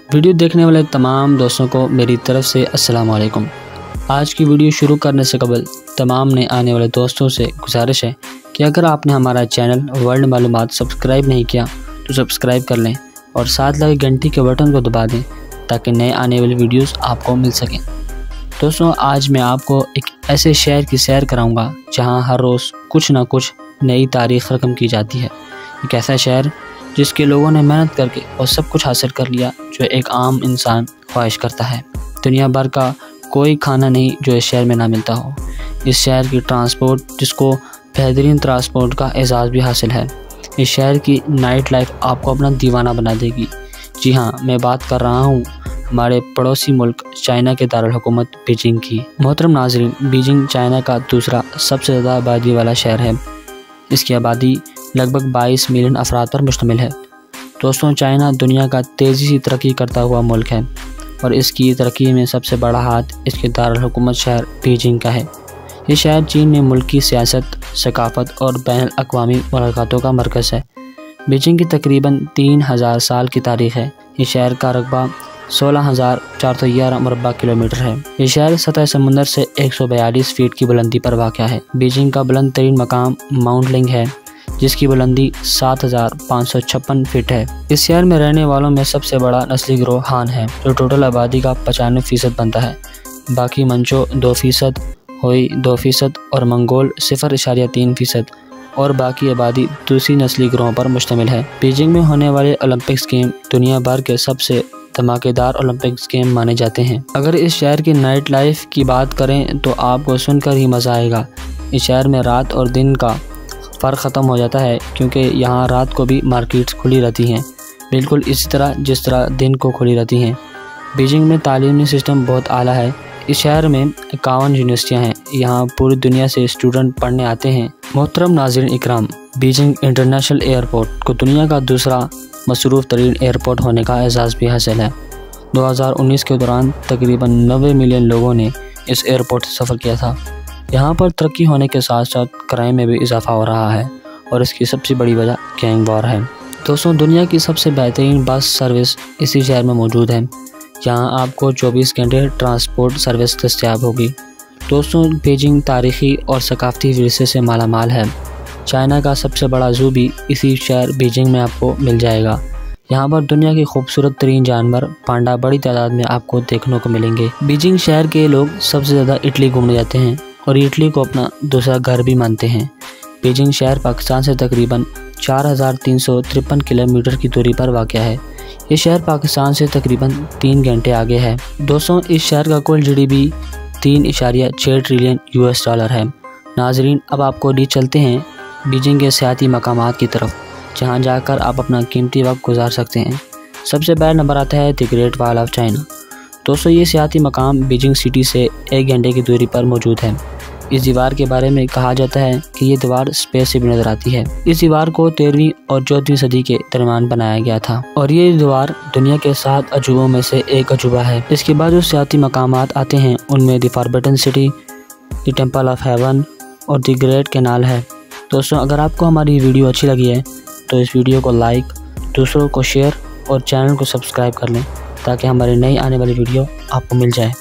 Video देखने वाले तमाम दोस्तों को मेरी तरफ से अस्सलाम वालेकुम। आज की वीडियो शुरू करने से कबल तमाम नए आने वाले दोस्तों से गुजारिश है कि अगर आपने हमारा चैनल वर्ल्ड मालूमात सब्सक्राइब नहीं किया तो सब्सक्राइब कर लें और साथ लगे घंटी के बटन को दबा दें ताकि नए आने वाली वीडियोस आपको मिल सकें। दोस्तों, आज मैं आपको एक ऐसे शहर की सैर कराऊंगा जहां हर रोज़ कुछ ना कुछ नई तारीख रकम की जाती है। एक ऐसा शहर जिसके लोगों ने मेहनत करके और सब कुछ हासिल कर लिया जो एक आम इंसान ख्वाहिश करता है। दुनिया भर का कोई खाना नहीं जो इस शहर में ना मिलता हो। इस शहर की ट्रांसपोर्ट जिसको बेहतरीन ट्रांसपोर्ट का एजाज़ भी हासिल है। इस शहर की नाइट लाइफ आपको अपना दीवाना बना देगी। जी हाँ, मैं बात कर रहा हूँ हमारे पड़ोसी मुल्क चाइना के दारुल हुकूमत बीजिंग की। मोहतरम नाज़रीन, बीजिंग चाइना का दूसरा सबसे ज़्यादा आबादी वाला शहर है। इसकी आबादी लगभग 22 मिलियन अफराद पर मुश्तमिल है। दोस्तों, चाइना दुनिया का तेज़ी से तरक्की करता हुआ मुल्क है और इसकी तरक्की में सबसे बड़ा हाथ इसके दारुल हुकूमत शहर बीजिंग का है। ये शहर चीन में मुल्क की सियासत, सकाफ़त और बैनुल अक़वामी मुलाक़ातों का मरकज़ है। बीजिंग की तकरीबन 3000 साल की तारीख़ है। ये शहर का रकबा 16,411 मुरबा किलोमीटर है। ये शहर सतह समुंदर से 142 फीट की बुलंदी पर वाक़ है। बीजिंग का बुलंद तरीन मकाम माउंट लिंग है जिसकी बुलंदी 7,556 फीट है। इस शहर में रहने वालों में सबसे बड़ा नस्ली गिरोह हान है जो टोटल आबादी का 95% बनता है। बाकी मंचो 2%, होई 2% और मंगोल 0.3% और बाकी आबादी दूसरी नस्ली गिरोहों पर मुश्तमिल है। बीजिंग में होने वाले ओलंपिक्स गेम दुनिया भर के सबसे धमाकेदार ओलंपिक्स गेम माने जाते हैं। अगर इस शहर की नाइट लाइफ की बात करें तो आपको सुनकर ही मज़ा आएगा। इस शहर में रात और दिन का फ़र्क ख़त्म हो जाता है क्योंकि यहाँ रात को भी मार्केट्स खुली रहती हैं, बिल्कुल इसी तरह जिस तरह दिन को खुली रहती हैं। बीजिंग में तालीमी सिस्टम बहुत आला है। इस शहर में 51 यूनिवर्सिटियाँ हैं। यहाँ पूरी दुनिया से स्टूडेंट पढ़ने आते हैं। मोहतरम नाज़रीन इकराम, बीजिंग इंटरनेशनल एयरपोर्ट को दुनिया का दूसरा मसरूफ़ तरीन एयरपोर्ट होने का एजाज़ भी हासिल है। 2019 के दौरान तकरीबन 90 मिलियन लोगों ने इस एयरपोर्ट से सफ़र किया था। यहाँ पर तरक्की होने के साथ साथ क्राइम में भी इजाफा हो रहा है और इसकी सबसे बड़ी वजह गैंग वॉर है। दोस्तों, दुनिया की सबसे बेहतरीन बस सर्विस इसी शहर में मौजूद है। यहाँ आपको 24 घंटे ट्रांसपोर्ट सर्विस दस्तयाब होगी। दोस्तों, बीजिंग तारीख़ी और सकाफ़ती विरसे से मालामाल है। चाइना का सबसे बड़ा ज़ू भी इसी शहर बीजिंग में आपको मिल जाएगा। यहाँ पर दुनिया के खूबसूरत तरीन जानवर पांडा बड़ी तादाद में आपको देखने को मिलेंगे। बीजिंग शहर के लोग सबसे ज़्यादा इटली घूमने जाते हैं और इटली को अपना दूसरा घर भी मानते हैं। बीजिंग शहर पाकिस्तान से तकरीबन 4,353 किलोमीटर की दूरी पर वाक़ है। ये शहर पाकिस्तान से तकरीबन 3 घंटे आगे है। दोस्तों, इस शहर का कुल GDP 3.6 ट्रिलियन US$ है। नाजरीन, अब आपको ले चलते हैं बीजिंग के सियाती मकामात की तरफ जहाँ जाकर आप अपना कीमती वक्त गुजार सकते हैं। सबसे पहला नंबर आता है the great wall of China. दोस्तों, ये सियाती मकाम बीजिंग सिटी से 1 घंटे की दूरी पर मौजूद है। इस दीवार के बारे में कहा जाता है कि ये दीवार स्पेस से भी नजर आती है। इस दीवार को 13वीं और 14वीं सदी के दरमियान बनाया गया था और ये दीवार दुनिया के 7 अजूबों में से एक अजूबा है। इसके बाद जो सियाती मकामात आते हैं उनमें the forbidden city, the temple of haven और द ग्रेट कैनाल है। दोस्तों, अगर आपको हमारी वीडियो अच्छी लगी है तो इस वीडियो को लाइक, दूसरों को शेयर और चैनल को सब्सक्राइब कर लें ताकि हमारी नई आने वाली वीडियो आपको मिल जाए।